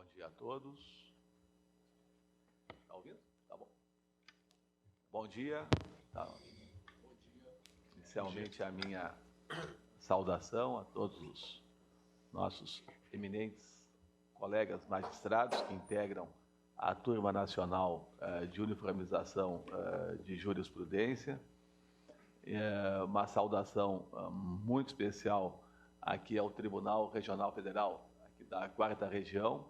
Bom dia a todos. Está ouvindo? Tá bom. Bom dia. Tá. Bom dia. Inicialmente a minha saudação a todos os nossos eminentes colegas magistrados que integram a Turma Nacional de Uniformização de Jurisprudência. Uma saudação muito especial aqui ao Tribunal Regional Federal, aqui da 4ª Região,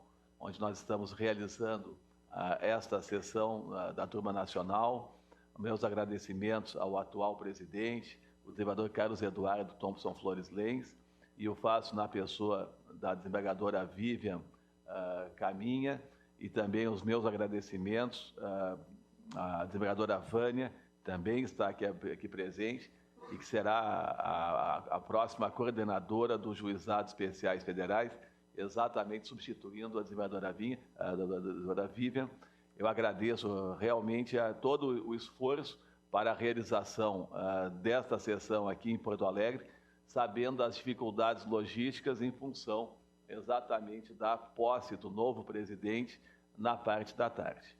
onde nós estamos realizando esta sessão da Turma Nacional. Meus agradecimentos ao atual presidente, o desembargador Carlos Eduardo Thompson Flores Lenz, e eu faço na pessoa da desembargadora Vivian Caminha, e também os meus agradecimentos à desembargadora Vânia, também está aqui presente, e que será a próxima coordenadora dos Juizados Especiais Federais, exatamente substituindo a desembargadora Vivian. Eu agradeço realmente a todo o esforço para a realização desta sessão aqui em Porto Alegre, sabendo das dificuldades logísticas em função exatamente da posse do novo presidente na parte da tarde.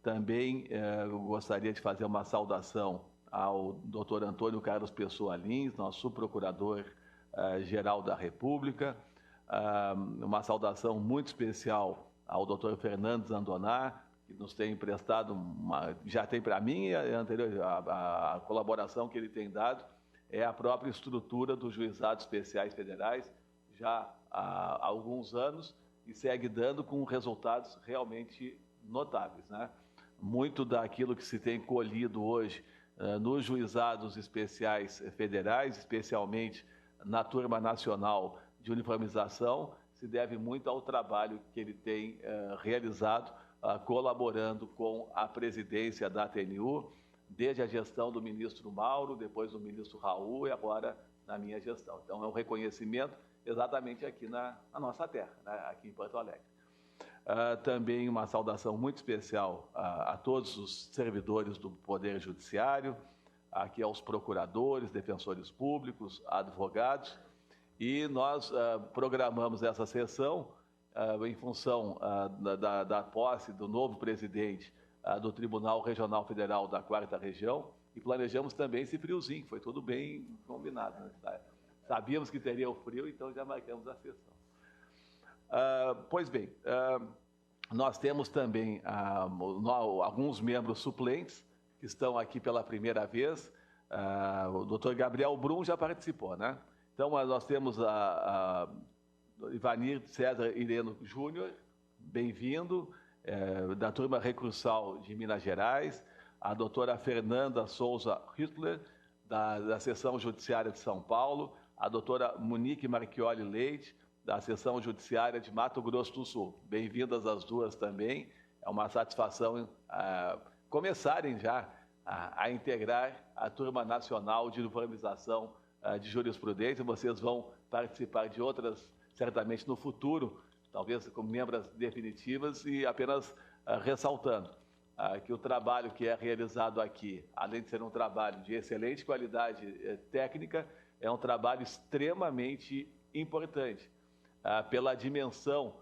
Também eu gostaria de fazer uma saudação ao Dr. Antônio Carlos Pessoa Lins, nosso subprocurador-geral da República, uma saudação muito especial ao Dr. Fernandes Andoná, que nos tem emprestado, já tem para mim a colaboração que ele tem dado, é a própria estrutura dos Juizados Especiais Federais, já há alguns anos, e segue dando com resultados realmente notáveis, né? Muito daquilo que se tem colhido hoje nos Juizados Especiais Federais, especialmente na Turma Nacional de Uniformização, se deve muito ao trabalho que ele tem realizado, colaborando com a presidência da TNU, desde a gestão do ministro Mauro, depois do ministro Raul e agora na minha gestão. Então, é um reconhecimento exatamente aqui na nossa terra, né, aqui em Porto Alegre. Também uma saudação muito especial a todos os servidores do Poder Judiciário, aqui aos procuradores, defensores públicos, advogados, e nós programamos essa sessão em função da posse do novo presidente do Tribunal Regional Federal da 4ª Região, e planejamos também esse friozinho, foi tudo bem combinado, né? Sabíamos que teria o frio, então já marcamos a sessão. Pois bem, nós temos também alguns membros suplentes que estão aqui pela primeira vez. O doutor Gabriel Brum já participou, né? Então, nós temos a Ivanir César Ireno Júnior, bem-vindo, da turma recursal de Minas Gerais, a doutora Fernanda Souza Hitler, da Seção Judiciária de São Paulo, a doutora Monique Marchioli Leite, da Seção Judiciária de Mato Grosso do Sul. Bem-vindas as duas também. É uma satisfação começarem já a integrar a Turma Nacional de Uniformização de Jurisprudência. Vocês vão participar de outras, certamente no futuro, talvez como membros definitivas, e apenas ressaltando que o trabalho que é realizado aqui, além de ser um trabalho de excelente qualidade técnica, é um trabalho extremamente importante, pela dimensão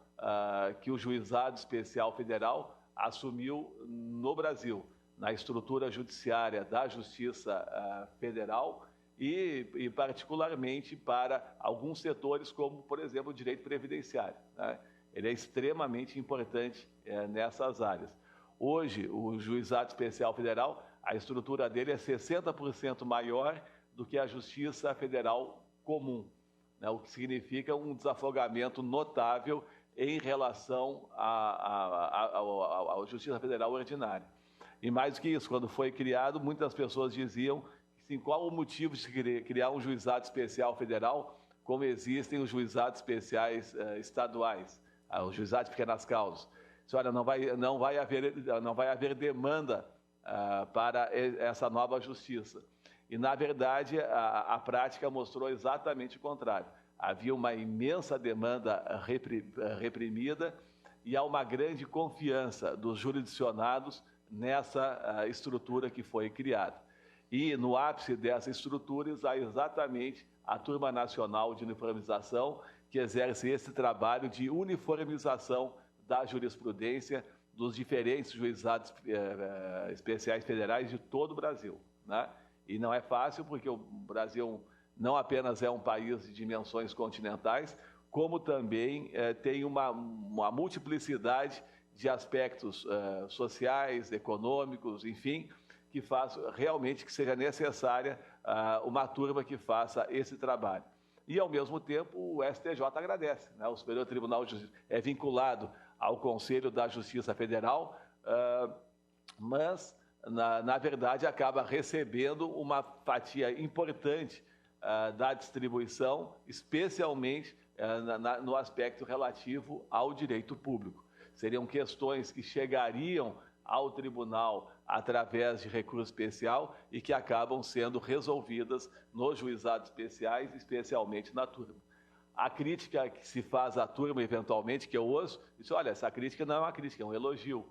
que o Juizado Especial Federal assumiu no Brasil, na estrutura judiciária da Justiça Federal e particularmente para alguns setores, como, por exemplo, o direito previdenciário, né? Ele é extremamente importante nessas áreas. Hoje, o Juizado Especial Federal, a estrutura dele é 60% maior do que a Justiça Federal comum, né? O que significa um desafogamento notável em relação à Justiça Federal ordinária. E mais do que isso, quando foi criado, muitas pessoas diziam assim, qual o motivo de criar um Juizado Especial Federal, como existem os Juizados Especiais estaduais, os Juizados de Pequenas Causas. Olha, não vai haver demanda para essa nova justiça. E, na verdade, a prática mostrou exatamente o contrário. Havia uma imensa demanda reprimida e há uma grande confiança dos jurisdicionados nessa estrutura que foi criada. E, no ápice dessa estrutura, há exatamente a Turma Nacional de Uniformização, que exerce esse trabalho de uniformização da jurisprudência dos diferentes juizados especiais federais de todo o Brasil, né? E não é fácil, porque o Brasil não apenas é um país de dimensões continentais, como também tem uma multiplicidade de aspectos sociais, econômicos, enfim, que faz realmente que seja necessária uma turma que faça esse trabalho. E, ao mesmo tempo, o STJ agradece, né? O Superior Tribunal de Justiça é vinculado ao Conselho da Justiça Federal, mas, na verdade, acaba recebendo uma fatia importante da distribuição, especialmente no aspecto relativo ao direito público. Seriam questões que chegariam ao tribunal através de recurso especial e que acabam sendo resolvidas nos juizados especiais, especialmente na turma. A crítica que se faz à turma, eventualmente, que eu ouço, diz, olha, essa crítica não é uma crítica, é um elogio.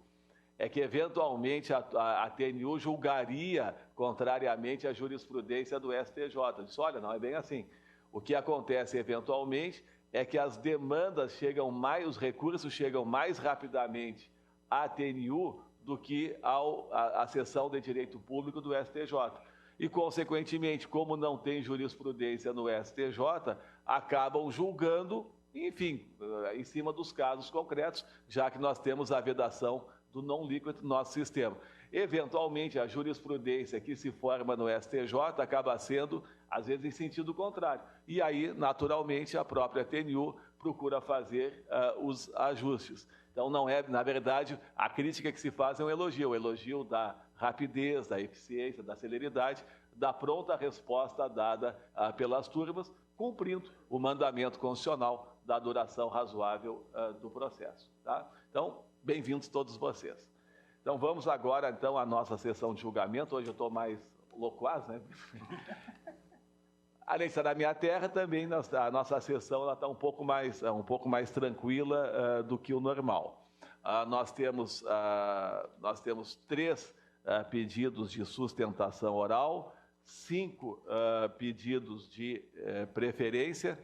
É que, eventualmente, a TNU julgaria contrariamente à jurisprudência do STJ. Diz, olha, não é bem assim. O que acontece, eventualmente, é que as demandas chegam mais, os recursos chegam mais rapidamente à TNU do que à seção de direito público do STJ. E, consequentemente, como não tem jurisprudência no STJ, acabam julgando, enfim, em cima dos casos concretos, já que nós temos a vedação do non-liquid no nosso sistema. Eventualmente, a jurisprudência que se forma no STJ acaba sendo, às vezes, em sentido contrário. E aí, naturalmente, a própria TNU procura fazer os ajustes. Então, não é, na verdade, a crítica que se faz é um elogio, o elogio da rapidez, da eficiência, da celeridade, da pronta resposta dada pelas turmas, cumprindo o mandamento constitucional da duração razoável do processo. Tá? Então, bem-vindos todos vocês. Então, vamos agora, então, à nossa sessão de julgamento. Hoje eu estou mais loquaz, né? Além de estar na minha terra, também a nossa sessão está um pouco mais tranquila do que o normal. Nós temos 3 pedidos de sustentação oral, 5 pedidos de preferência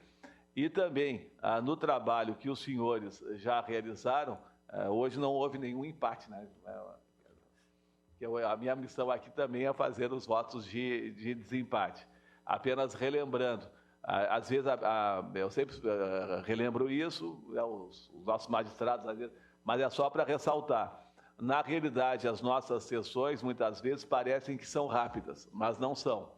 e também no trabalho que os senhores já realizaram, hoje não houve nenhum empate, né? A minha missão aqui também é fazer os votos de desempate. Apenas relembrando, às vezes eu sempre relembro isso, os nossos magistrados, às vezes, mas é só para ressaltar. Na realidade, as nossas sessões, muitas vezes, parecem que são rápidas, mas não são.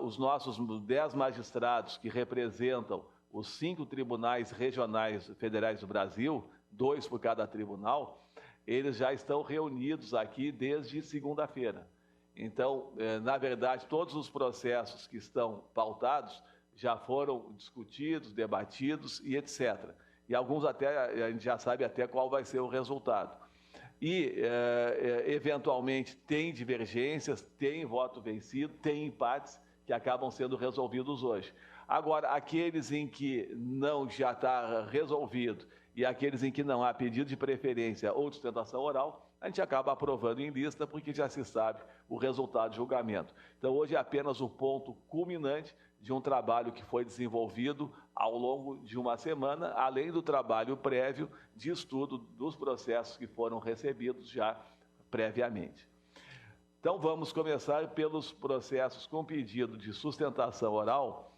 Os nossos 10 magistrados que representam os 5 tribunais regionais federais do Brasil, 2 por cada tribunal, eles já estão reunidos aqui desde segunda-feira. Então, na verdade, todos os processos que estão pautados já foram discutidos, debatidos e etc. E alguns até, a gente já sabe até qual vai ser o resultado. E, eventualmente, tem divergências, tem voto vencido, tem empates que acabam sendo resolvidos hoje. Agora, aqueles em que não já está resolvido e aqueles em que não há pedido de preferência ou de sustentação oral, a gente acaba aprovando em lista porque já se sabe o resultado do julgamento. Então, hoje é apenas o ponto culminante de um trabalho que foi desenvolvido ao longo de uma semana, além do trabalho prévio de estudo dos processos que foram recebidos já previamente. Então, vamos começar pelos processos com pedido de sustentação oral,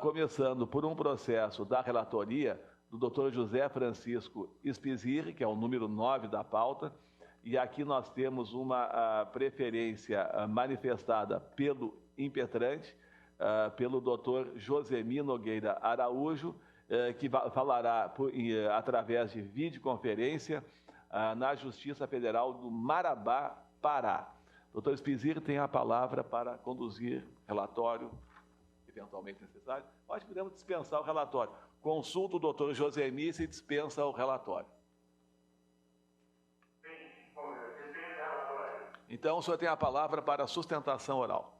começando por um processo da relatoria do Dr. José Francisco Spizirri, que é o número 9 da pauta, e aqui nós temos uma preferência manifestada pelo impetrante, pelo Dr. Josemi Nogueira Araújo, que falará através de videoconferência na Justiça Federal do Marabá, Pará. Dr. Spizirri tem a palavra para conduzir relatório, eventualmente necessário. Nós podemos dispensar o relatório. Consulta o Dr. Josemi se dispensa o relatório. Então, o senhor tem a palavra para a sustentação oral.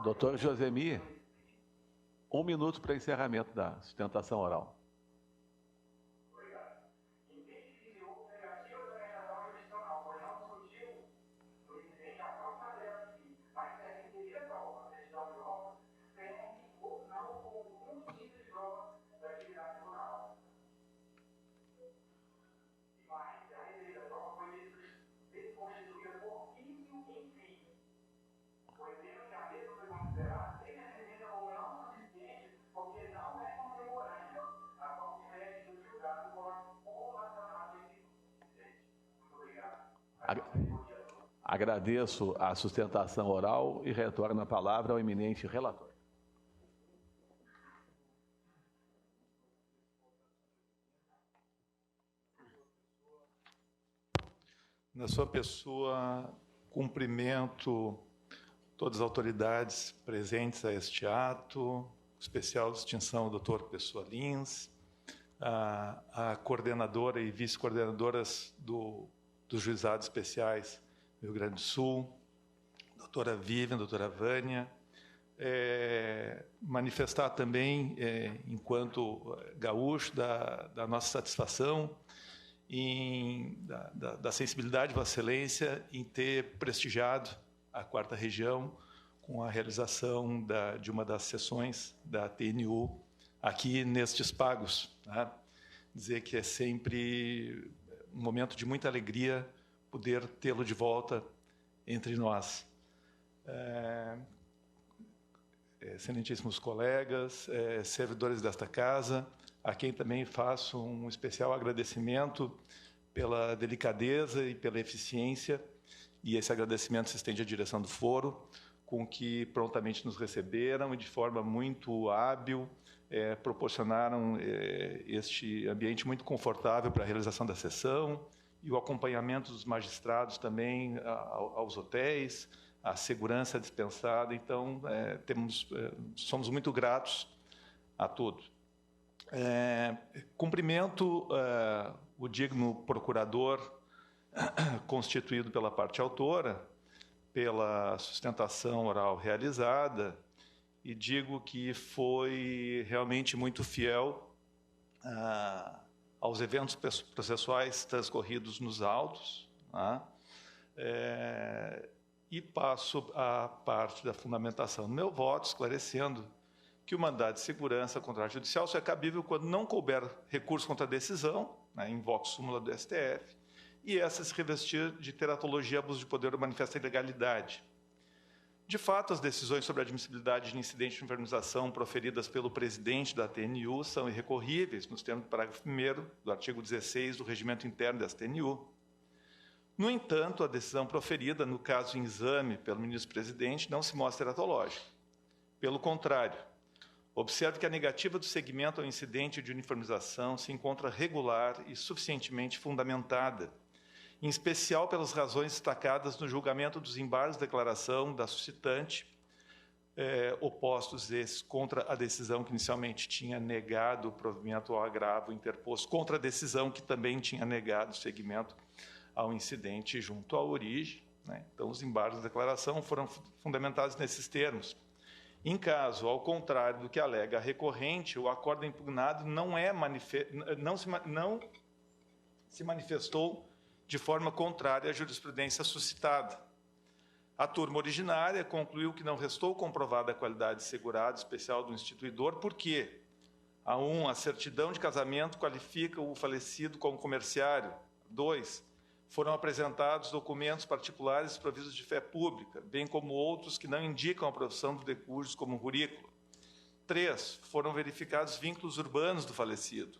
Doutor Josemir, 1 minuto para encerramento da sustentação oral. Agradeço a sustentação oral e retorno a palavra ao eminente relator. Na sua pessoa, cumprimento todas as autoridades presentes a este ato, especial distinção ao doutor Pessoa Lins, a coordenadora e vice-coordenadoras dos juizados especiais do Rio Grande do Sul, doutora Vivian, doutora Vânia, manifestar também, enquanto gaúcho, da nossa satisfação, da sensibilidade de Vossa Excelência em ter prestigiado a 4ª Região com a realização de uma das sessões da TNU aqui nestes pagos. Tá? Dizer que é sempre um momento de muita alegria poder tê-lo de volta entre nós. Excelentíssimos colegas, servidores desta casa, a quem também faço um especial agradecimento pela delicadeza e pela eficiência, e esse agradecimento se estende à direção do foro, com que prontamente nos receberam e de forma muito hábil proporcionaram este ambiente muito confortável para a realização da sessão, e o acompanhamento dos magistrados também aos hotéis, a segurança dispensada. Então, somos muito gratos a todos. Cumprimento o digno procurador constituído pela parte autora, pela sustentação oral realizada, e digo que foi realmente muito fiel aos eventos processuais transcorridos nos autos, tá? E passo à parte da fundamentação do meu voto, esclarecendo que o mandado de segurança contrato judicial só é cabível quando não couber recurso contra a decisão, né, invoco súmula do STF, e essa se revestir de teratologia, abuso de poder ou manifesta ilegalidade. De fato, as decisões sobre a admissibilidade de incidente de infernalização proferidas pelo presidente da TNU são irrecorríveis, nos termos do parágrafo 1º do artigo 16 do regimento interno da TNU. No entanto, a decisão proferida, no caso em exame pelo ministro-presidente, não se mostra teratológica. Pelo contrário, observe que a negativa do segmento ao incidente de uniformização se encontra regular e suficientemente fundamentada, em especial pelas razões destacadas no julgamento dos embargos de declaração da suscitante, opostos esses contra a decisão que inicialmente tinha negado o provimento ao agravo interposto, contra a decisão que também tinha negado o segmento ao incidente junto à origem. Né? Então, os embargos de declaração foram fundamentados nesses termos. Em caso, ao contrário do que alega a recorrente, o acordo impugnado não se manifestou de forma contrária à jurisprudência suscitada. A turma originária concluiu que não restou comprovada a qualidade de segurado especial do instituidor, porque a certidão de casamento qualifica o falecido como comerciário. 2, foram apresentados documentos particulares provisos de fé pública, bem como outros que não indicam a profissão do decujus como rurículo. 3, foram verificados vínculos urbanos do falecido.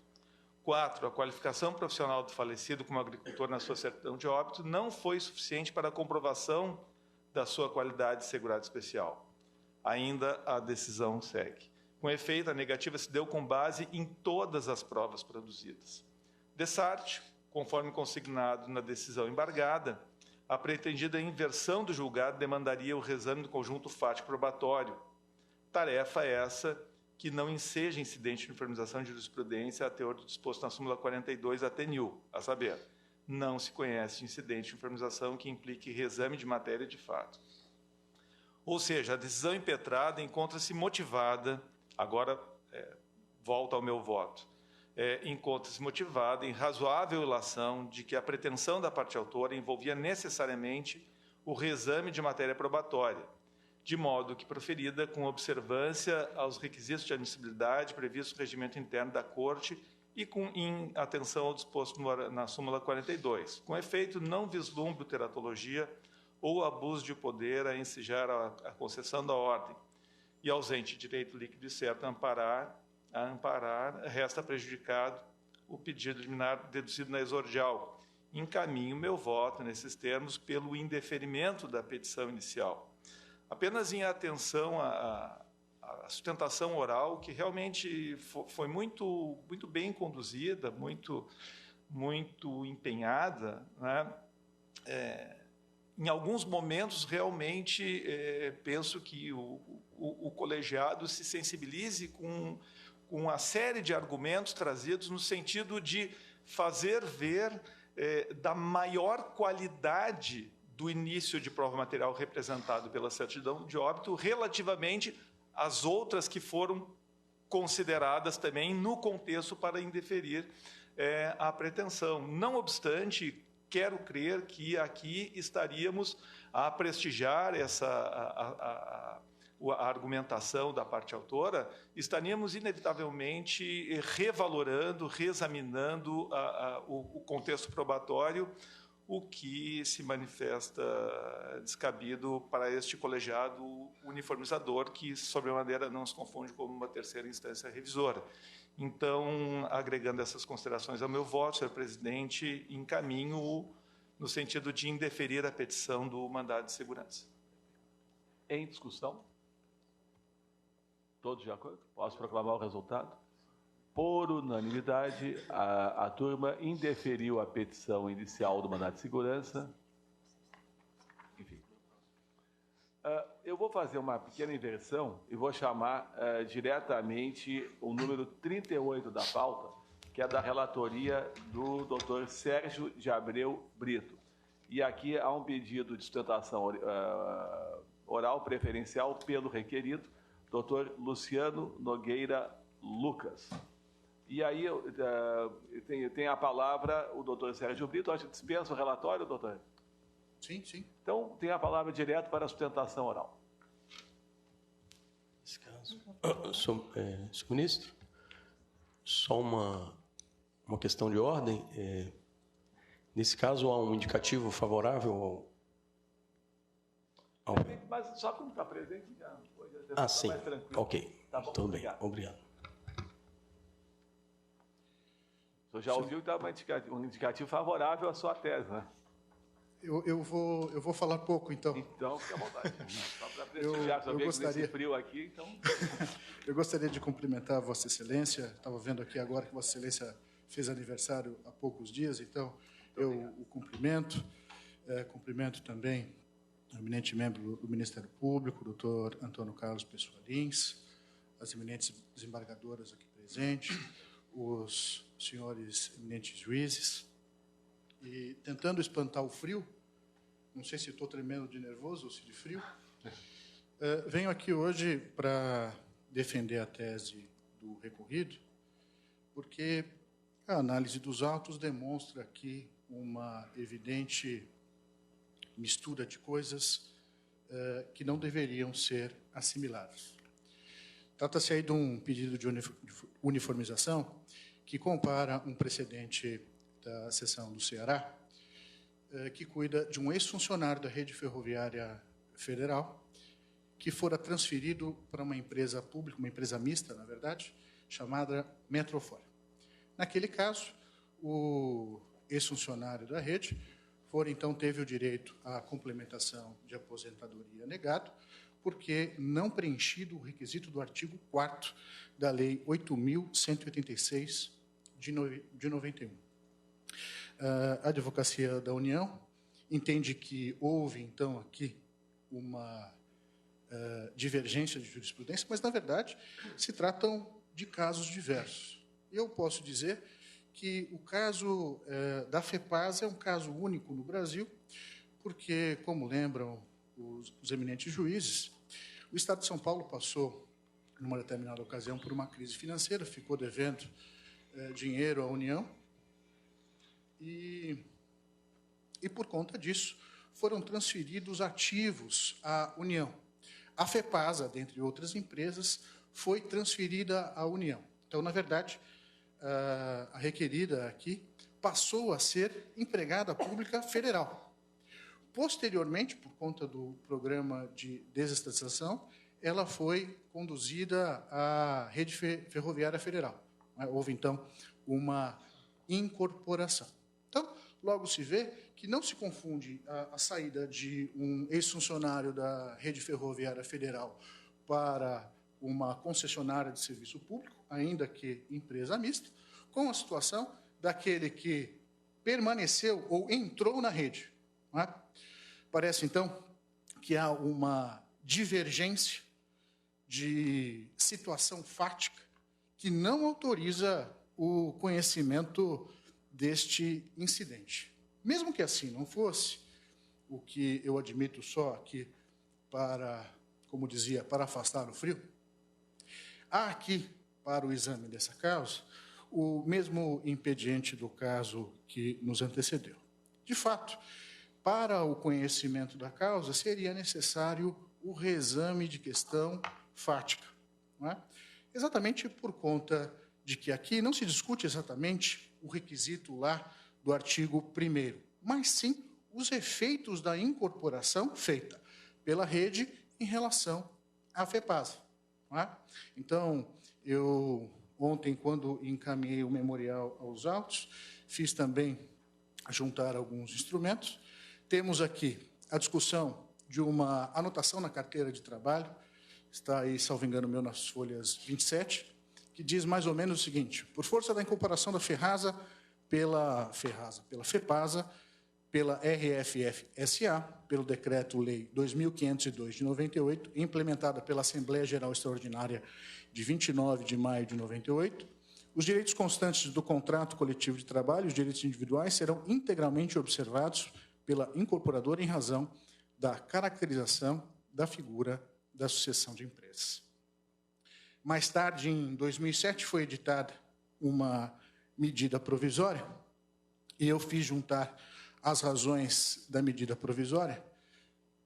4, a qualificação profissional do falecido como agricultor na sua certidão de óbito não foi suficiente para a comprovação da sua qualidade de segurado especial. Ainda a decisão segue. Com efeito, a negativa se deu com base em todas as provas produzidas. Dessarte, conforme consignado na decisão embargada, a pretendida inversão do julgado demandaria o reexame do conjunto fático probatório. Tarefa essa que não enseja incidente de uniformização de jurisprudência a teor do disposto na súmula 42 da TNU, a saber, não se conhece incidente de uniformização que implique reexame de matéria de fato. Ou seja, a decisão impetrada encontra-se motivada, agora volta ao meu voto, encontra-se motivada em razoável ilação de que a pretensão da parte autora envolvia necessariamente o reexame de matéria probatória, de modo que proferida com observância aos requisitos de admissibilidade previstos no regimento interno da Corte e em atenção ao disposto na súmula 42. Com efeito, não vislumbre teratologia ou abuso de poder a ensejar a concessão da ordem, e ausente direito líquido e certo a amparar, resta prejudicado o pedido liminar deduzido na exordial. Encaminho meu voto, nesses termos, pelo indeferimento da petição inicial. Apenas em atenção à sustentação oral, que realmente foi muito bem conduzida, muito empenhada, né? Em alguns momentos, realmente, penso que o colegiado se sensibilize com uma série de argumentos trazidos no sentido de fazer ver da maior qualidade do início de prova material representado pela certidão de óbito relativamente às outras que foram consideradas também no contexto para indeferir a pretensão. Não obstante, quero crer que aqui estaríamos a prestigiar a argumentação da parte autora, estaríamos inevitavelmente revalorando, reexaminando o contexto probatório, o que se manifesta descabido para este colegiado uniformizador, que, sobremaneira, não se confunde como uma terceira instância revisora. Então, agregando essas considerações ao meu voto, senhor presidente, encaminho no sentido de indeferir a petição do mandado de segurança. Em discussão? Todos de acordo? Posso proclamar o resultado? Por unanimidade, a turma indeferiu a petição inicial do mandado de segurança. Enfim. Eu vou fazer uma pequena inversão e vou chamar diretamente o número 38 da pauta, que é da relatoria do Dr. Sérgio de Abreu Brito. E aqui há um pedido de sustentação oral preferencial pelo requerido, Dr. Luciano Nogueira Lucas. E aí tem a palavra o doutor Sérgio Brito. Acho que dispensa o relatório, doutor? Sim, sim. Então, tem a palavra direto para a sustentação oral. Nesse caso, senhor ministro, só uma questão de ordem. Nesse caso, há um indicativo favorável ao... Mas só como está presente, já tá sim. Mais tranquilo. Ok. Tá bom, tudo bem. Obrigado. O senhor já ouviu que está um indicativo favorável à sua tese, né? Eu vou falar pouco, então. Então, fique à vontade. Só para prestigiar, só ver que nesse frio aqui, então... Eu gostaria de cumprimentar Vossa Excelência. Estava vendo aqui agora que Vossa Excelência fez aniversário há poucos dias, então eu o cumprimento. Cumprimento também o eminente membro do Ministério Público, o doutor Antônio Carlos Pessoa Lins, as eminentes desembargadoras aqui presentes, os senhores eminentes juízes, e tentando espantar o frio, não sei se estou tremendo de nervoso ou se de frio, venho aqui hoje para defender a tese do recorrido, porque a análise dos autos demonstra aqui uma evidente mistura de coisas que não deveriam ser assimiladas. Trata-se aí de um pedido de uniformização que compara um precedente da seção do Ceará, que cuida de um ex-funcionário da Rede Ferroviária Federal, que fora transferido para uma empresa pública, uma empresa mista, na verdade, chamada Metrofor. Naquele caso, o ex-funcionário da rede então teve o direito à complementação de aposentadoria negado, porque não preenchido o requisito do artigo 4º da Lei 8.186 de 91. A Advocacia da União entende que houve, então, aqui uma divergência de jurisprudência, mas, na verdade, se tratam de casos diversos. Eu posso dizer que o caso da FEPASA é um caso único no Brasil, porque, como lembram os eminentes juízes, O Estado de São Paulo passou, numa determinada ocasião, por uma crise financeira, ficou devendo dinheiro à União, e por conta disso, foram transferidos ativos à União. A FEPASA, dentre outras empresas, foi transferida à União. Então, na verdade, a requerida aqui passou a ser empregada pública federal. Posteriormente, por conta do programa de desestatização, ela foi conduzida à Rede Ferroviária Federal. Houve, então, uma incorporação. Então, logo se vê que não se confunde a saída de um ex-funcionário da Rede Ferroviária Federal para uma concessionária de serviço público, ainda que empresa mista, com a situação daquele que permaneceu ou entrou na rede. Não é? Parece, então, que há uma divergência de situação fática que não autoriza o conhecimento deste incidente. Mesmo que assim não fosse, o que eu admito só aqui para, como dizia, para afastar o frio, há aqui, para o exame dessa causa, o mesmo impediente do caso que nos antecedeu. De fato, para o conhecimento da causa, seria necessário o reexame de questão fática. Não é? Exatamente por conta de que aqui não se discute exatamente o requisito lá do artigo 1º, mas sim os efeitos da incorporação feita pela rede em relação à FEPASA. Não é? Então, eu, ontem, quando encaminhei o memorial aos autos, fiz também juntar alguns instrumentos. Temos aqui a discussão de uma anotação na carteira de trabalho, está aí, salvo engano meu, nas folhas 27, que diz mais ou menos o seguinte: por força da incorporação da pela FEPASA, pela RFF-SA, pelo Decreto-Lei 2.502 de 98, implementada pela Assembleia Geral Extraordinária de 29 de maio de 98, os direitos constantes do contrato coletivo de trabalho e os direitos individuais serão integralmente observados pela incorporadora em razão da caracterização da figura da sucessão de empresas. Mais tarde, em 2007, foi editada uma medida provisória e eu fiz juntar as razões da medida provisória,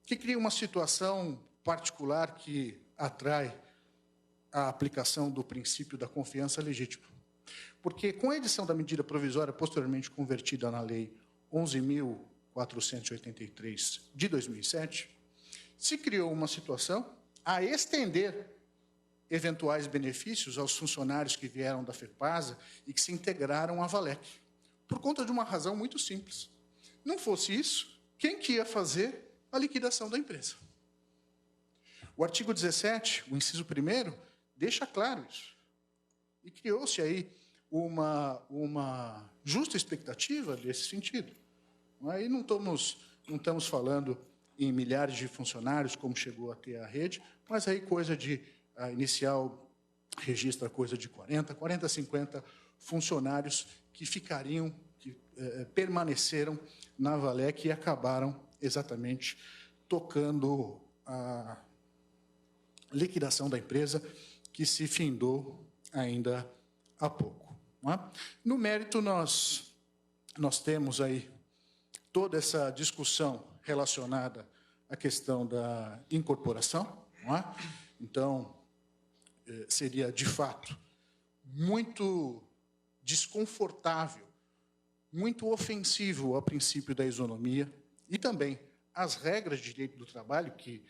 que cria uma situação particular que atrai a aplicação do princípio da confiança legítima. Porque, com a edição da medida provisória posteriormente convertida na Lei 11.483 de 2007, se criou uma situação a estender eventuais benefícios aos funcionários que vieram da FEPASA e que se integraram à Valec, por conta de uma razão muito simples. Não fosse isso, quem que ia fazer a liquidação da empresa? O artigo 17, o inciso 1º, deixa claro isso. E criou-se aí uma justa expectativa desse sentido. Aí não estamos falando em milhares de funcionários, como chegou a ter a rede, mas aí coisa de, a inicial registra coisa de 40, 50 funcionários que ficariam, que permaneceram na Valec e acabaram exatamente tocando a liquidação da empresa, que se findou ainda há pouco. Não é? No mérito, nós temos aí toda essa discussão relacionada à questão da incorporação. Não é? Então, seria, de fato, muito desconfortável, muito ofensivo ao princípio da isonomia e também às regras de direito do trabalho, que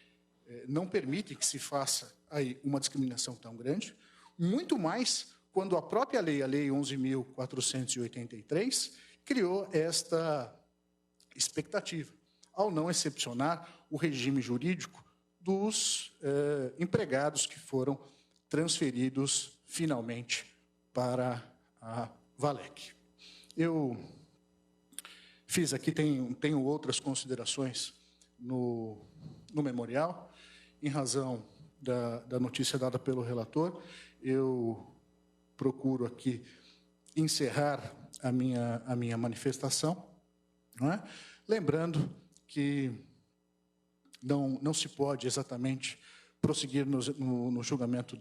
não permitem que se faça aí uma discriminação tão grande, muito mais quando a própria lei, a Lei 11.483, criou esta expectativa, ao não excepcionar o regime jurídico dos empregados que foram transferidos finalmente para a Valec. Eu fiz aqui, tenho outras considerações no memorial, em razão da notícia dada pelo relator. Eu procuro aqui encerrar a minha manifestação, não é? Lembrando que não se pode exatamente prosseguir no julgamento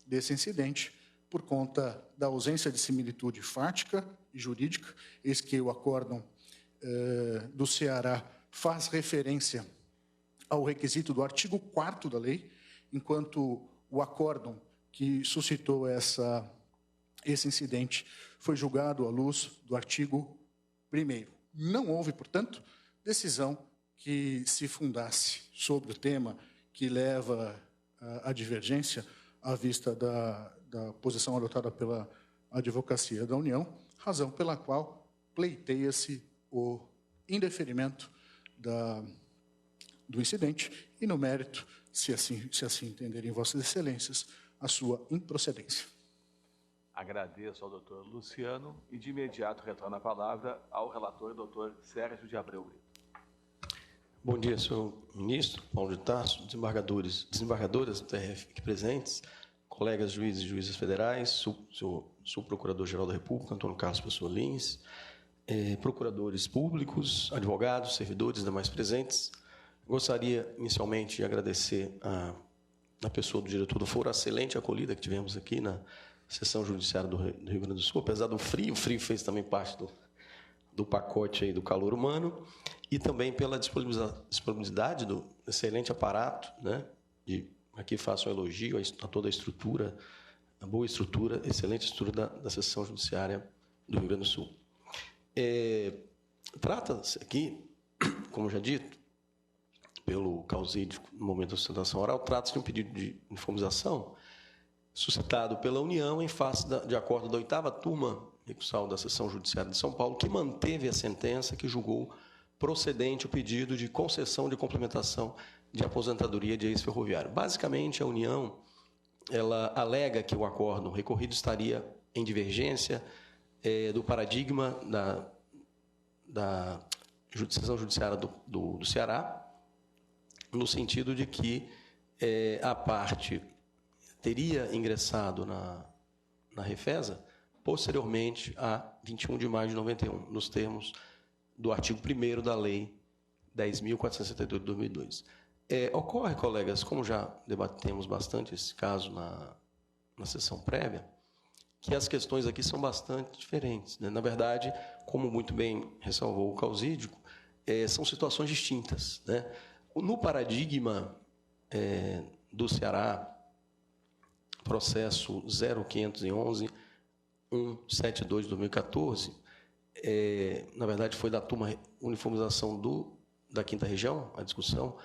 desse incidente por conta da ausência de similitude fática e jurídica, eis que o acórdão do Ceará faz referência ao requisito do artigo 4º da lei, enquanto o acórdão que suscitou esse incidente foi julgado à luz do artigo 1º. Não houve, portanto, decisão que se fundasse sobre o tema que leva à divergência à vista da posição adotada pela Advocacia da União, razão pela qual pleiteia-se o indeferimento do incidente e, no mérito, se assim entenderem Vossas Excelências, a sua improcedência. Agradeço ao doutor Luciano e, de imediato, retorno a palavra ao relator, doutor Sérgio de Abreu Brito. Bom dia, senhor ministro, Paulo de Tarso, desembargadoras do TRF aqui presentes, colegas juízes e juízas federais, subprocurador-geral da República, Antônio Carlos Pessoa Lins, procuradores públicos, advogados, servidores, demais presentes. Gostaria, inicialmente, de agradecer a pessoa do diretor do foro, a excelente acolhida que tivemos aqui na sessão judiciária do Rio Grande do Sul, apesar do frio, o frio fez também parte do pacote aí do calor humano, e também pela disponibilidade do excelente aparato, né? Aqui faço um elogio a toda a estrutura, a boa estrutura, excelente estrutura da sessão judiciária do Rio Grande do Sul. Trata-se aqui, como já dito, pelo causídico no momento da sustentação oral, trata-se de um pedido de uniformização suscitado pela União em face de acordo da 8ª turma recursal da Seção Judiciária de São Paulo, que manteve a sentença que julgou procedente o pedido de concessão de complementação de aposentadoria de ex-ferroviário. Basicamente, a União ela alega que o acórdão recorrido estaria em divergência do paradigma da Seção Judiciária do Ceará, no sentido de que a parte teria ingressado na Refesa posteriormente a 21 de maio de 91, nos termos do artigo 1º da Lei 10.462 de 2002. Ocorre, colegas, como já debatemos bastante esse caso na sessão prévia, que as questões aqui são bastante diferentes, né? Na verdade, como muito bem ressalvou o causídico, são situações distintas, né? No paradigma do Ceará, processo 0511-172 de 2014, na verdade foi da turma uniformização da 5ª Região, a discussão,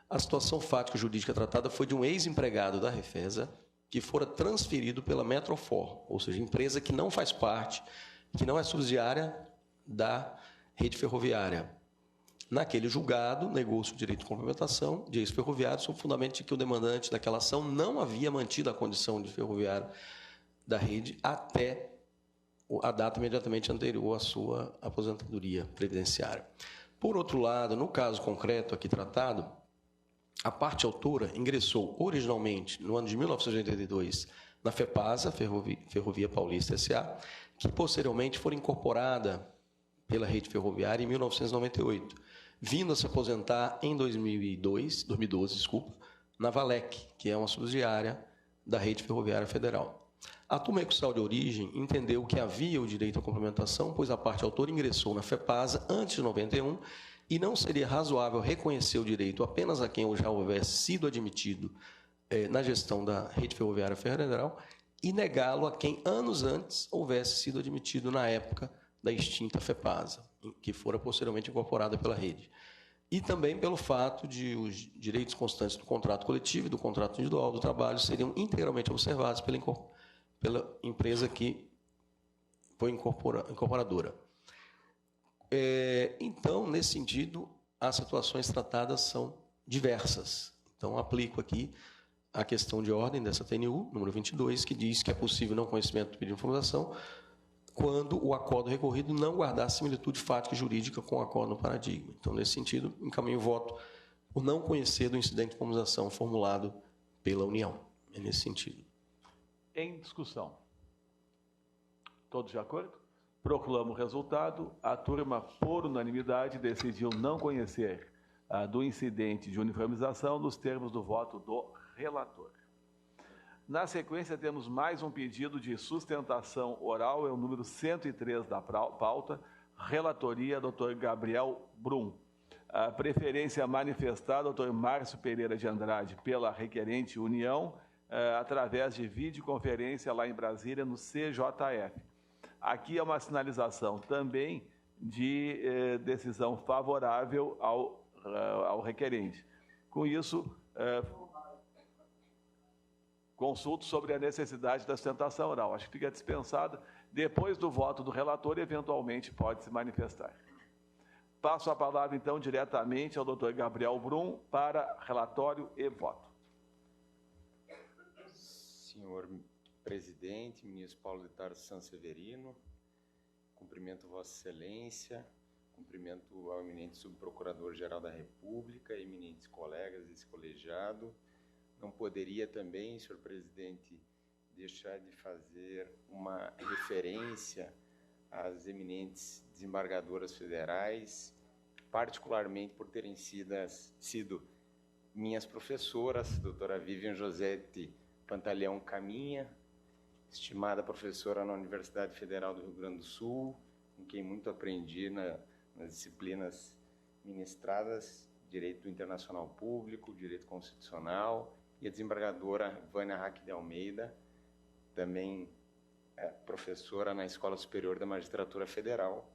a situação fática jurídica tratada foi de um ex-empregado da Refesa que fora transferido pela Metrofor, ou seja, empresa que não faz parte, que não é subsidiária da rede ferroviária. Naquele julgado, negou-se o direito de complementação de ex-ferroviário sob o fundamento de que o demandante daquela ação não havia mantido a condição de ferroviário da rede até a data imediatamente anterior à sua aposentadoria previdenciária. Por outro lado, no caso concreto aqui tratado, a parte autora ingressou originalmente no ano de 1982 na FEPASA, Ferrovia Paulista S.A., que posteriormente foi incorporada pela rede ferroviária em 1998, vindo a se aposentar em 2012, na Valec, que é uma subsidiária da rede ferroviária federal. A turma recursal de origem entendeu que havia o direito à complementação, pois a parte autora ingressou na FEPASA antes de 91 e não seria razoável reconhecer o direito apenas a quem já houvesse sido admitido na gestão da rede ferroviária federal e negá-lo a quem anos antes houvesse sido admitido na época da extinta FEPASA, que fora posteriormente incorporada pela rede. E também pelo fato de os direitos constantes do contrato coletivo e do contrato individual do trabalho seriam integralmente observados pela empresa que foi incorporadora. Então, nesse sentido, as situações tratadas são diversas. Então, aplico aqui a questão de ordem dessa TNU, número 22, que diz que é possível não conhecimento do pedido de informação quando o acórdão recorrido não guardar similitude fática e jurídica com o acórdão paradigma. Então, nesse sentido, encaminho o voto por não conhecer do incidente de formalização formulado pela União. É nesse sentido. Em discussão. Todos de acordo? Proclamo o resultado. A turma, por unanimidade, decidiu não conhecer do incidente de uniformização nos termos do voto do relator. Na sequência, temos mais um pedido de sustentação oral, é o número 103 da pauta, relatoria, Dr. Gabriel Brum. A preferência manifestada, Dr. Márcio Pereira de Andrade, pela requerente União, através de videoconferência lá em Brasília, no CJF. Aqui é uma sinalização também de decisão favorável ao requerente. Com isso, consulto sobre a necessidade da sustentação oral. Acho que fica dispensada. Depois do voto do relator, eventualmente pode se manifestar. Passo a palavra, então, diretamente ao Dr. Gabriel Brum para relatório e voto. Senhor presidente, ministro Paulo de Tarso Sanseverino, cumprimento Vossa Excelência, cumprimento ao eminente subprocurador-geral da República, eminentes colegas desse colegiado. Não poderia também, senhor presidente, deixar de fazer uma referência às eminentes desembargadoras federais, particularmente por terem sido minhas professoras, doutora Vivian Josete Pantaleão Caminha, estimada professora na Universidade Federal do Rio Grande do Sul, com quem muito aprendi nas disciplinas ministradas, Direito Internacional Público, Direito Constitucional, e a desembargadora Vânia Raque de Almeida, também professora na Escola Superior da Magistratura Federal.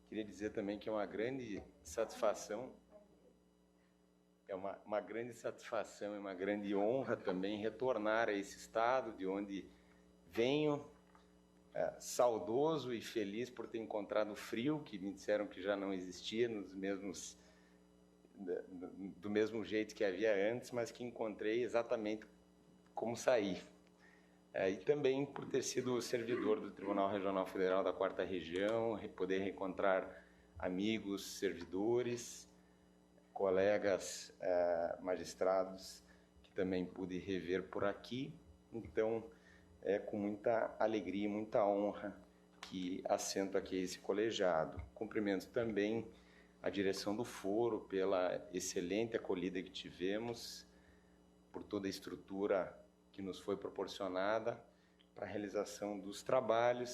Queria dizer também que é uma grande satisfação, e uma grande honra também retornar a esse estado de onde venho, saudoso e feliz por ter encontrado o frio, que me disseram que já não existia do mesmo jeito que havia antes, mas que encontrei exatamente como saí. E também por ter sido servidor do Tribunal Regional Federal da 4ª Região, poder reencontrar amigos, servidores, colegas magistrados, que também pude rever por aqui. Então, é com muita alegria e muita honra que assento aqui esse colegiado. Cumprimento também a direção do foro pela excelente acolhida que tivemos, por toda a estrutura que nos foi proporcionada para a realização dos trabalhos,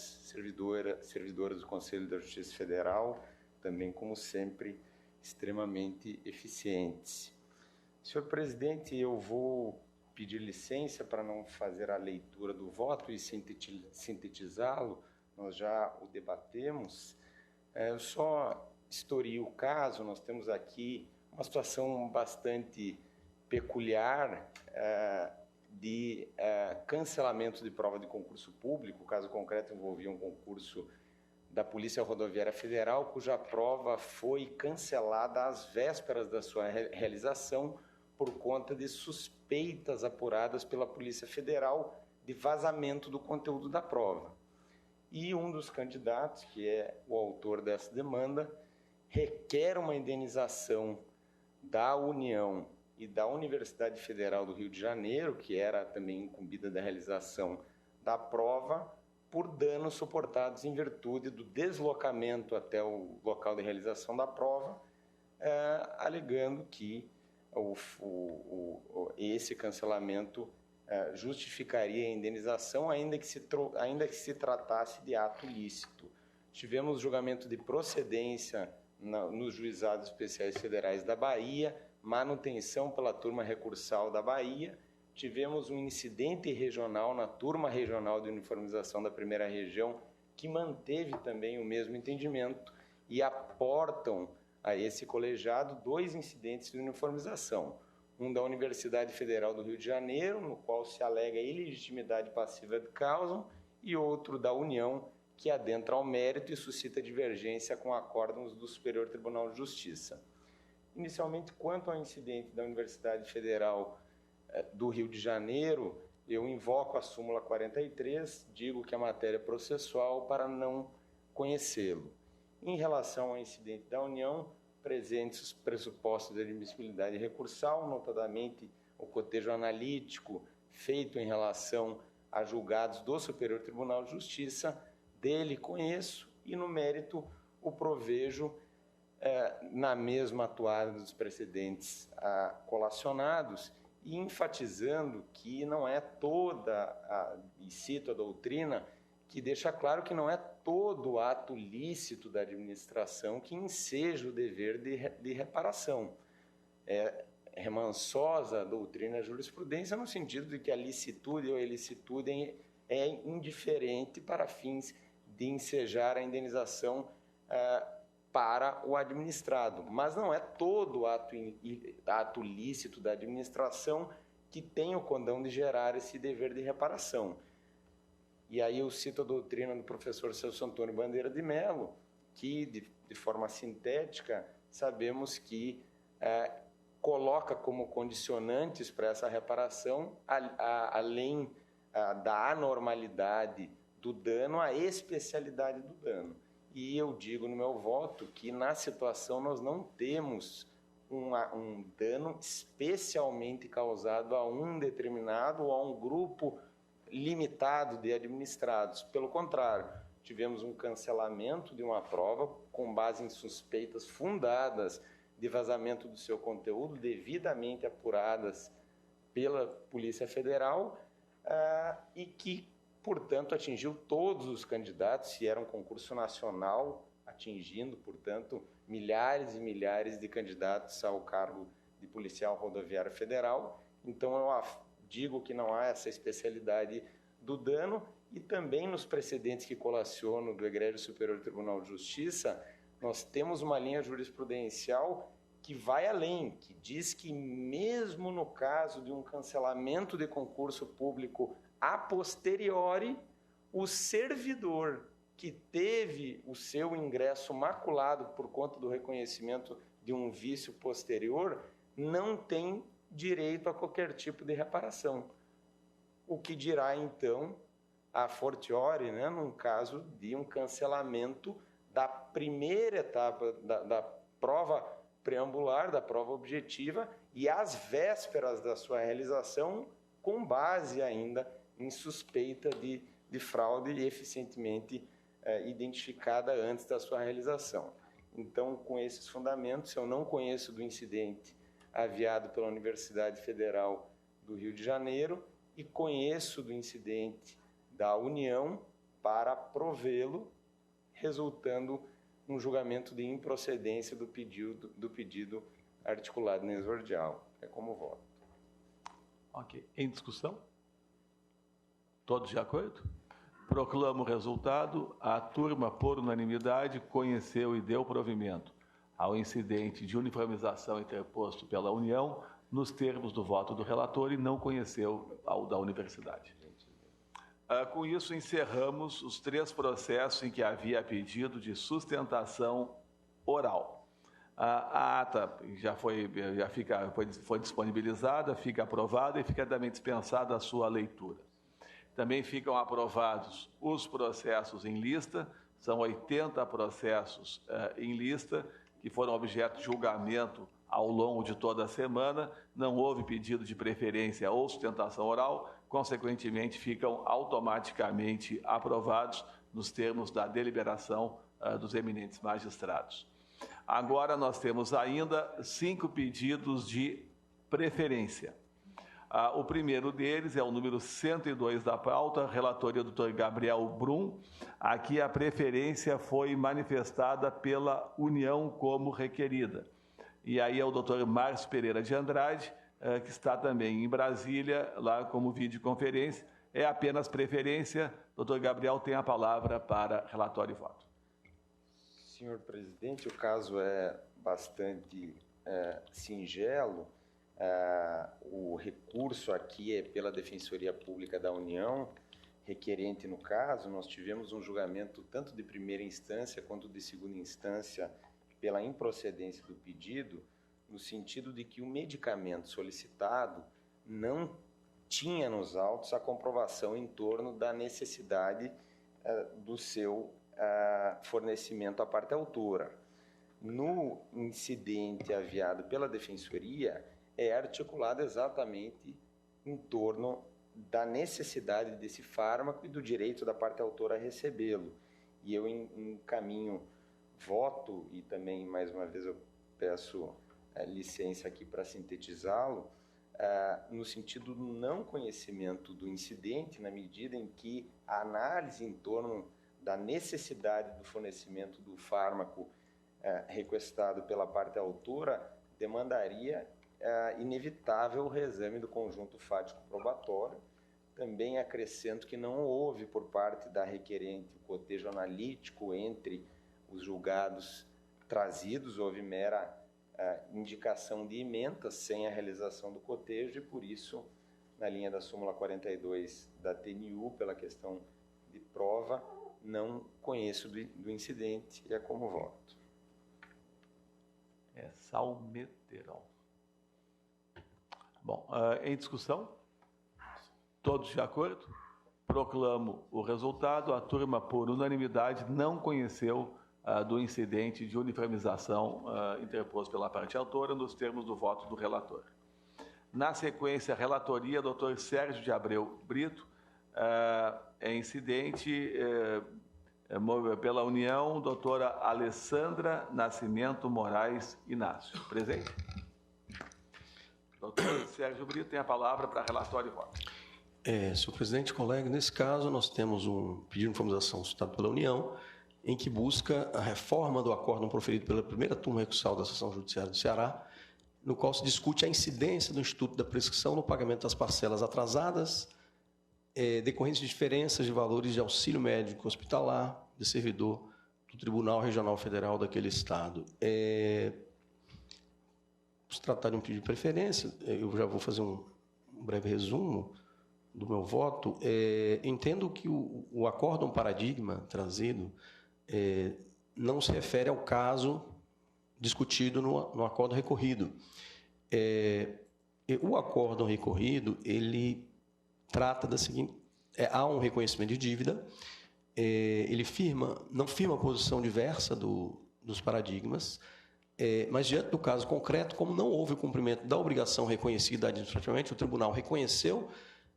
servidoras do Conselho da Justiça Federal, também, como sempre, extremamente eficientes. Senhor presidente, eu vou pedir licença para não fazer a leitura do voto e sintetizá-lo, nós já o debatemos. Eu só historio o caso, nós temos aqui uma situação bastante peculiar de cancelamento de prova de concurso público. O caso concreto envolvia um concurso da Polícia Rodoviária Federal, cuja prova foi cancelada às vésperas da sua realização por conta de suspeitas apuradas pela Polícia Federal de vazamento do conteúdo da prova. E um dos candidatos, que é o autor dessa demanda, requer uma indenização da União e da Universidade Federal do Rio de Janeiro, que era também incumbida da realização da prova, por danos suportados em virtude do deslocamento até o local de realização da prova, alegando que esse cancelamento justificaria a indenização, ainda que se tratasse de ato ilícito. Tivemos julgamento de procedência nos juizados especiais federais da Bahia, manutenção pela turma recursal da Bahia, tivemos um incidente regional na turma regional de uniformização da 1ª Região, que manteve também o mesmo entendimento, e aportam a esse colegiado 2 incidentes de uniformização. Um da Universidade Federal do Rio de Janeiro, no qual se alega ilegitimidade passiva de causa, e outro da União, que adentra ao mérito e suscita divergência com acórdãos do Superior Tribunal de Justiça. Inicialmente, quanto ao incidente da Universidade Federal do Rio de Janeiro, eu invoco a súmula 43, digo que a matéria é processual para não conhecê-lo. Em relação ao incidente da União, presentes os pressupostos de admissibilidade recursal, notadamente o cotejo analítico feito em relação a julgados do Superior Tribunal de Justiça, dele conheço, e no mérito o provejo na mesma atuada dos precedentes colacionados, e enfatizando que não é toda, e cito a doutrina, que deixa claro que não é todo ato lícito da administração que enseja o dever de reparação. É remansosa a doutrina e a jurisprudência no sentido de que a licitude ou a ilicitude é indiferente para fins de ensejar a indenização para o administrado. Mas não é todo ato lícito da administração que tem o condão de gerar esse dever de reparação. E aí eu cito a doutrina do professor Celso Antônio Bandeira de Mello, que, de forma sintética, sabemos que coloca como condicionantes para essa reparação, além da anormalidade do dano, a especialidade do dano. E eu digo no meu voto que, na situação, nós não temos um dano especialmente causado a um determinado ou a um grupo limitado de administrados. Pelo contrário, tivemos um cancelamento de uma prova com base em suspeitas fundadas de vazamento do seu conteúdo, devidamente apuradas pela Polícia Federal, e que, portanto, atingiu todos os candidatos, se era um concurso nacional, atingindo, portanto, milhares e milhares de candidatos ao cargo de policial rodoviário federal. Então, eu digo que não há essa especialidade do dano, e também nos precedentes que colaciono do Egrégio Superior Tribunal de Justiça, nós temos uma linha jurisprudencial que vai além, que diz que mesmo no caso de um cancelamento de concurso público a posteriori, o servidor que teve o seu ingresso maculado por conta do reconhecimento de um vício posterior não tem direito a qualquer tipo de reparação. O que dirá, então, a fortiori, né, num caso de um cancelamento da primeira etapa da prova preambular, da prova objetiva, e às vésperas da sua realização, com base ainda em suspeita de fraude eficientemente identificada antes da sua realização. Então, com esses fundamentos, eu não conheço do incidente aviado pela Universidade Federal do Rio de Janeiro e conheço do incidente da União para provê-lo, resultando num julgamento de improcedência do pedido articulado no exordial. É como voto. Ok. Em discussão? Todos de acordo? Proclamo o resultado. A turma, por unanimidade, conheceu e deu provimento ao incidente de uniformização interposto pela União nos termos do voto do relator e não conheceu ao da Universidade. Com isso, encerramos os 3 processos em que havia pedido de sustentação oral. A ata foi disponibilizada, fica aprovada e fica também dispensada a sua leitura. Também ficam aprovados os processos em lista, são 80 processos em lista, que foram objeto de julgamento ao longo de toda a semana. Não houve pedido de preferência ou sustentação oral, consequentemente ficam automaticamente aprovados nos termos da deliberação dos eminentes magistrados. Agora nós temos ainda 5 pedidos de preferência. O primeiro deles é o número 102 da pauta, relatoria do Dr. Gabriel Brum. Aqui a preferência foi manifestada pela União como requerida. E aí é o Dr. Márcio Pereira de Andrade, que está também em Brasília, lá como videoconferência. É apenas preferência. Dr. Gabriel tem a palavra para relatório e voto. Senhor presidente, o caso é bastante singelo. O recurso aqui é pela Defensoria Pública da União, requerente no caso. Nós tivemos um julgamento tanto de primeira instância quanto de segunda instância pela improcedência do pedido, no sentido de que o medicamento solicitado não tinha nos autos a comprovação em torno da necessidade do seu fornecimento à parte autora. No incidente aviado pela Defensoria, é articulado exatamente em torno da necessidade desse fármaco e do direito da parte autora a recebê-lo. E eu encaminho voto, e também, mais uma vez, eu peço licença aqui para sintetizá-lo, no sentido do não conhecimento do incidente, na medida em que a análise em torno da necessidade do fornecimento do fármaco requestado pela parte autora demandaria inevitável o reexame do conjunto fático probatório. Também acrescento que não houve por parte da requerente o cotejo analítico entre os julgados trazidos, houve mera indicação de ementas sem a realização do cotejo e, por isso, na linha da súmula 42 da TNU, pela questão de prova, não conheço do incidente e é como voto. É Salmeterol. Bom, em discussão? Todos de acordo? Proclamo o resultado. A turma, por unanimidade, não conheceu do incidente de uniformização interposto pela parte autora nos termos do voto do relator. Na sequência, a relatoria, Dr. Sérgio de Abreu Brito, incidente pela União, doutora Alessandra Nascimento Moraes Inácio. Presente? Doutor Sérgio Brito tem a palavra para relatório e voto. Senhor presidente, colega, nesse caso nós temos um pedido de informação suscitado pela União, em que busca a reforma do acórdão proferido pela primeira turma recursal da Seção Judiciária do Ceará, no qual se discute a incidência do Instituto da Prescrição no pagamento das parcelas atrasadas, decorrentes de diferenças de valores de auxílio médico hospitalar de servidor do Tribunal Regional Federal daquele Estado. Se tratar de um pedido de preferência, eu já vou fazer um breve resumo do meu voto. Entendo que o acórdão paradigma trazido não se refere ao caso discutido no acórdão recorrido. O acórdão recorrido, ele trata da seguinte... há um reconhecimento de dívida, ele não firma a posição diversa dos paradigmas, mas diante do caso concreto, como não houve o cumprimento da obrigação reconhecida administrativamente, o tribunal reconheceu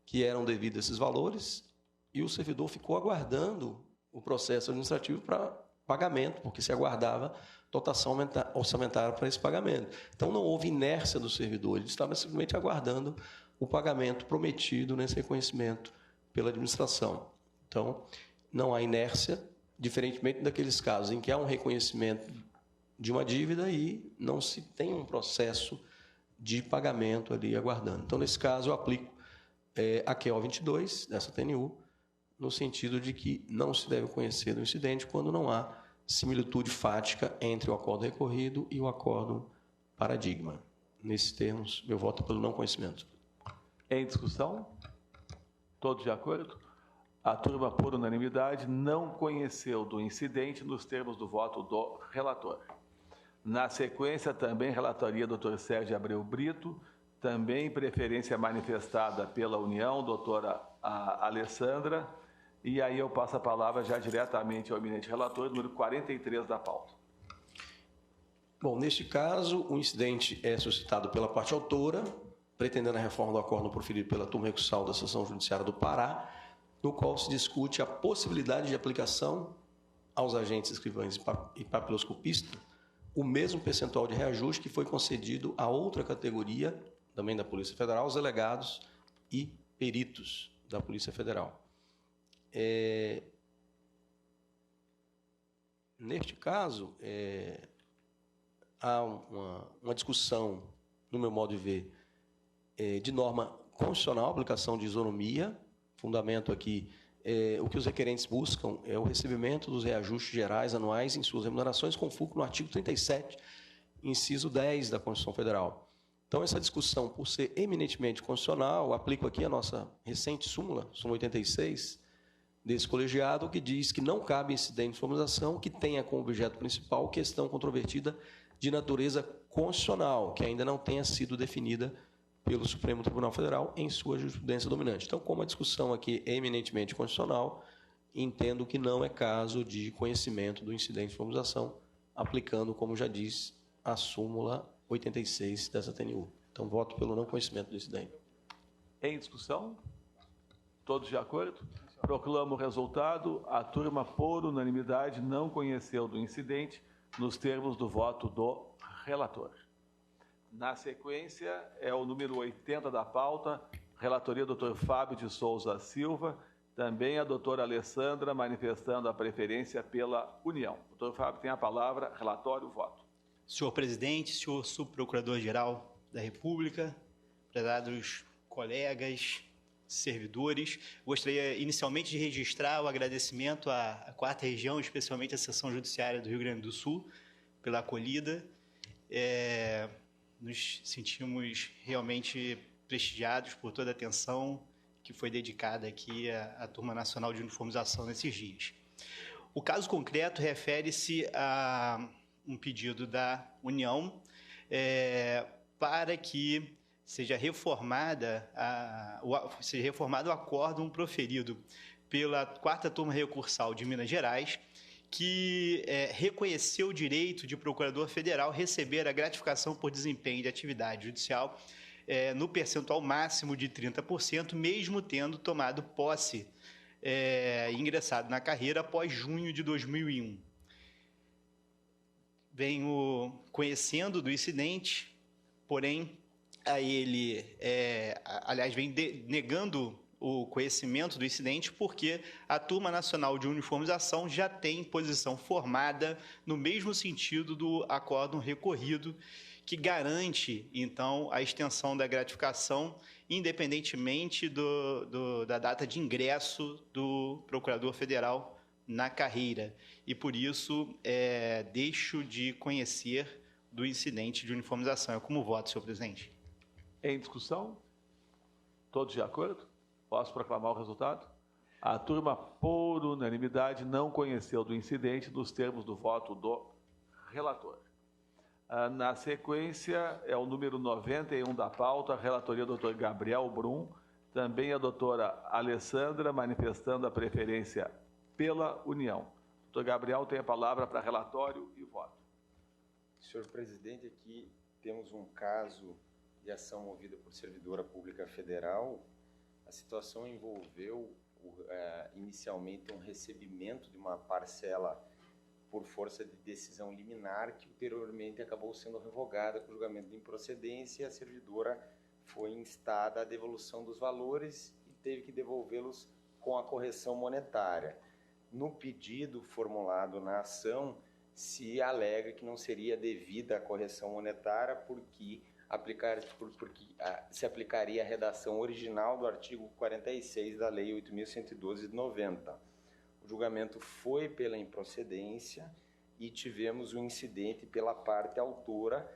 que eram devidos esses valores e o servidor ficou aguardando o processo administrativo para pagamento, porque se aguardava dotação orçamentária para esse pagamento. Então, não houve inércia do servidor, ele estava simplesmente aguardando o pagamento prometido nesse reconhecimento pela administração. Então, não há inércia, diferentemente daqueles casos em que há um reconhecimento de uma dívida e não se tem um processo de pagamento ali aguardando. Então, nesse caso, eu aplico a QO 22 dessa TNU, no sentido de que não se deve conhecer do incidente quando não há similitude fática entre o acórdão recorrido e o acórdão paradigma. Nesses termos, meu voto é pelo não conhecimento. Em discussão? Todos de acordo? A turma, por unanimidade, não conheceu do incidente nos termos do voto do relator. Na sequência, também relatoria Dr. Sérgio Abreu Brito, também preferência manifestada pela União, doutora Alessandra, e aí eu passo a palavra já diretamente ao eminente relator, número 43 da pauta. Bom, neste caso, o incidente é suscitado pela parte autora, pretendendo a reforma do acórdão proferido pela turma recursal da Seção Judiciária do Pará, no qual se discute a possibilidade de aplicação aos agentes escrivães e papiloscopistas o mesmo percentual de reajuste que foi concedido a outra categoria, também da Polícia Federal, os delegados e peritos da Polícia Federal. Neste caso, há uma discussão, no meu modo de ver, de norma constitucional, aplicação de isonomia, fundamento aqui, o que os requerentes buscam é o recebimento dos reajustes gerais anuais em suas remunerações, com fulcro no artigo 37, inciso 10 da Constituição Federal. Então, essa discussão, por ser eminentemente constitucional, aplico aqui a nossa recente súmula 86, desse colegiado, que diz que não cabe incidente de formalização que tenha como objeto principal questão controvertida de natureza constitucional, que ainda não tenha sido definida pelo Supremo Tribunal Federal em sua jurisprudência dominante. Então, como a discussão aqui é eminentemente constitucional, entendo que não é caso de conhecimento do incidente de formalização, aplicando, como já diz, a súmula 86 dessa TNU. Então, voto pelo não conhecimento do incidente. Em discussão? Todos de acordo? Proclamo o resultado. A turma, por unanimidade, não conheceu do incidente nos termos do voto do relator. Na sequência, é o número 80 da pauta, relatoria do Dr. Fábio de Souza Silva, também a doutora Alessandra manifestando a preferência pela União. Doutor Fábio tem a palavra, relatório, voto. Senhor presidente, senhor subprocurador-geral da República, prezados colegas, servidores, gostaria inicialmente de registrar o agradecimento à 4ª Região, especialmente à Seção Judiciária do Rio Grande do Sul, pela acolhida. Nos sentimos realmente prestigiados por toda a atenção que foi dedicada aqui à Turma Nacional de Uniformização nesses dias. O caso concreto refere-se a um pedido da União para que seja reformado o acórdão proferido pela 4ª Turma Recursal de Minas Gerais, que reconheceu o direito de procurador federal receber a gratificação por desempenho de atividade judicial no percentual máximo de 30%, mesmo tendo tomado posse e ingressado na carreira após junho de 2001. Venho conhecendo do incidente, porém, vem negando o conhecimento do incidente porque a Turma Nacional de Uniformização já tem posição formada no mesmo sentido do acórdão recorrido, que garante, então, a extensão da gratificação, independentemente da data de ingresso do procurador federal na carreira. E, por isso, deixo de conhecer do incidente de uniformização. É como voto, senhor presidente. Em discussão? Todos de acordo? Posso proclamar o resultado? A turma, por unanimidade, não conheceu do incidente nos termos do voto do relator. Na sequência, é o número 91 da pauta, relatoria do Dr. Gabriel Brum, também a doutora Alessandra manifestando a preferência pela União. Dr. Gabriel tem a palavra para relatório e voto. Senhor presidente, aqui temos um caso de ação movida por servidora pública federal. A situação envolveu inicialmente um recebimento de uma parcela por força de decisão liminar, que ulteriormente acabou sendo revogada com julgamento de improcedência, e a servidora foi instada à devolução dos valores e teve que devolvê-los com a correção monetária. No pedido formulado na ação, se alega que não seria devida a correção monetária porque se aplicaria a redação original do artigo 46 da Lei 8.112 de 90. O julgamento foi pela improcedência e tivemos o incidente pela parte autora,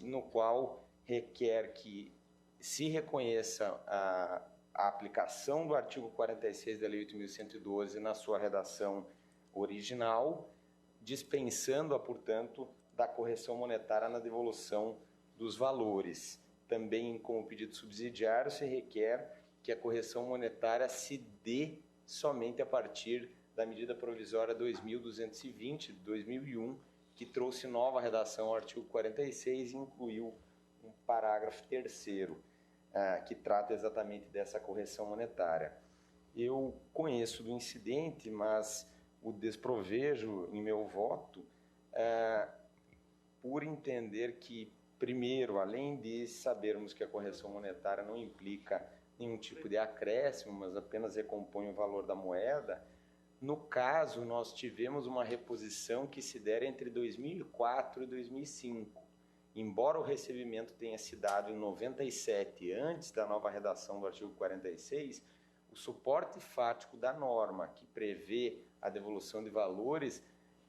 no qual requer que se reconheça a aplicação do artigo 46 da Lei 8.112 na sua redação original, dispensando-a, portanto, da correção monetária na devolução dos valores. Também, como pedido subsidiário, se requer que a correção monetária se dê somente a partir da medida provisória 2.220 de 2001, que trouxe nova redação ao artigo 46 e incluiu um parágrafo 3º, que trata exatamente dessa correção monetária. Eu conheço do incidente, mas o desprovejo em meu voto por entender que, primeiro, além de sabermos que a correção monetária não implica nenhum tipo de acréscimo, mas apenas recompõe o valor da moeda, no caso, nós tivemos uma reposição que se der entre 2004 e 2005. Embora o recebimento tenha se dado em 97, antes da nova redação do artigo 46, o suporte fático da norma, que prevê a devolução de valores,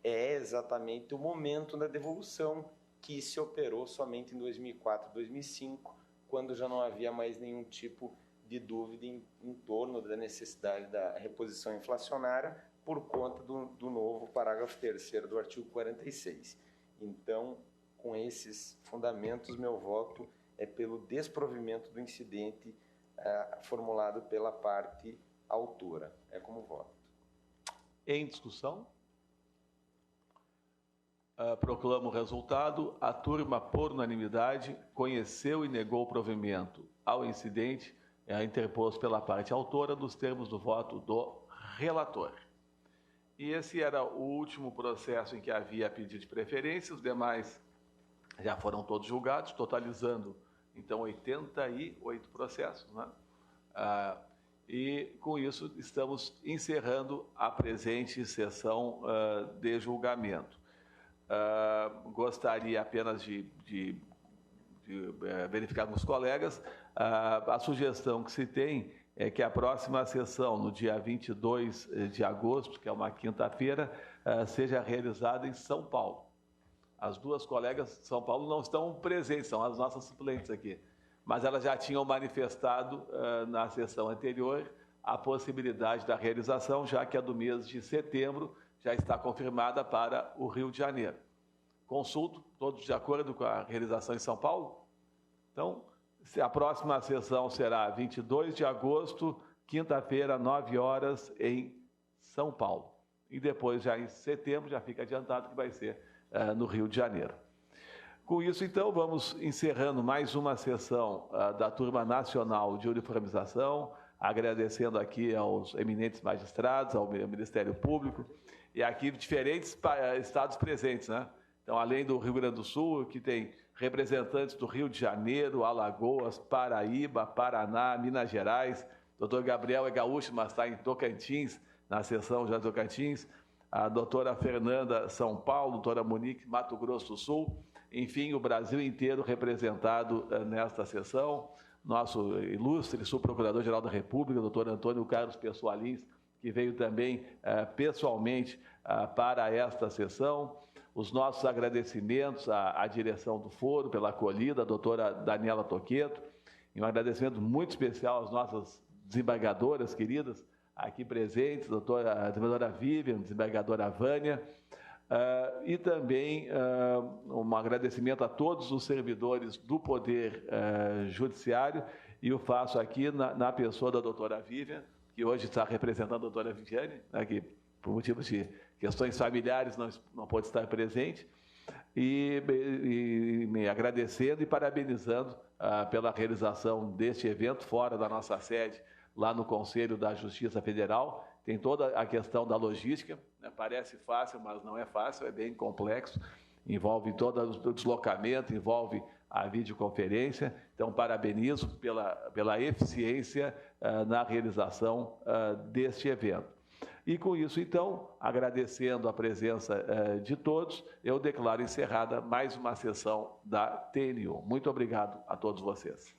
é exatamente o momento da devolução, que se operou somente em 2004 e 2005, quando já não havia mais nenhum tipo de dúvida em torno da necessidade da reposição inflacionária por conta do novo parágrafo 3º do artigo 46. Então, com esses fundamentos, meu voto é pelo desprovimento do incidente formulado pela parte autora. É como voto. Em discussão? Proclamo o resultado. A turma, por unanimidade, conheceu e negou o provimento ao incidente interposto pela parte autora nos termos do voto do relator. E esse era o último processo em que havia pedido de preferência. Os demais já foram todos julgados, totalizando, então, 88 processos, né? E, com isso, estamos encerrando a presente sessão de julgamento. Gostaria apenas de verificar com os colegas, a sugestão que se tem é que a próxima sessão, no dia 22 de agosto, que é uma quinta-feira, seja realizada em São Paulo. As duas colegas de São Paulo não estão presentes, são as nossas suplentes aqui, mas elas já tinham manifestado na sessão anterior a possibilidade da realização, já que a do mês de setembro já está confirmada para o Rio de Janeiro. Consulto, todos de acordo com a realização em São Paulo? Então, a próxima sessão será 22 de agosto, quinta-feira, 9 horas, em São Paulo. E depois, já em setembro, já fica adiantado que vai ser no Rio de Janeiro. Com isso, então, vamos encerrando mais uma sessão da Turma Nacional de Uniformização, agradecendo aqui aos eminentes magistrados, ao Ministério Público, e aqui diferentes estados presentes, né? Então, além do Rio Grande do Sul, que tem representantes do Rio de Janeiro, Alagoas, Paraíba, Paraná, Minas Gerais. O doutor Gabriel é gaúcho, mas está em Tocantins, na sessão já de Tocantins. A doutora Fernanda, São Paulo, a doutora Monique, Mato Grosso do Sul. Enfim, o Brasil inteiro representado nesta sessão. Nosso ilustre subprocurador-geral da República, o doutor Antônio Carlos Pessoalins, que veio também pessoalmente para esta sessão. Os nossos agradecimentos à direção do foro pela acolhida, a doutora Daniela Toqueto, e um agradecimento muito especial às nossas desembargadoras queridas aqui presentes, a desembargadora Vivian, a desembargadora Vânia, e também um agradecimento a todos os servidores do Poder Judiciário, e o faço aqui na pessoa da doutora Vivian, que hoje está representando a doutora Viviane, né, que por motivos de questões familiares não pôde estar presente, e me agradecendo e parabenizando pela realização deste evento fora da nossa sede, lá no Conselho da Justiça Federal. Tem toda a questão da logística, né? Parece fácil, mas não é fácil, é bem complexo, envolve todo o deslocamento, envolve a videoconferência. Então, parabenizo pela eficiência na realização deste evento. E com isso, então, agradecendo a presença de todos, eu declaro encerrada mais uma sessão da TNU. Muito obrigado a todos vocês.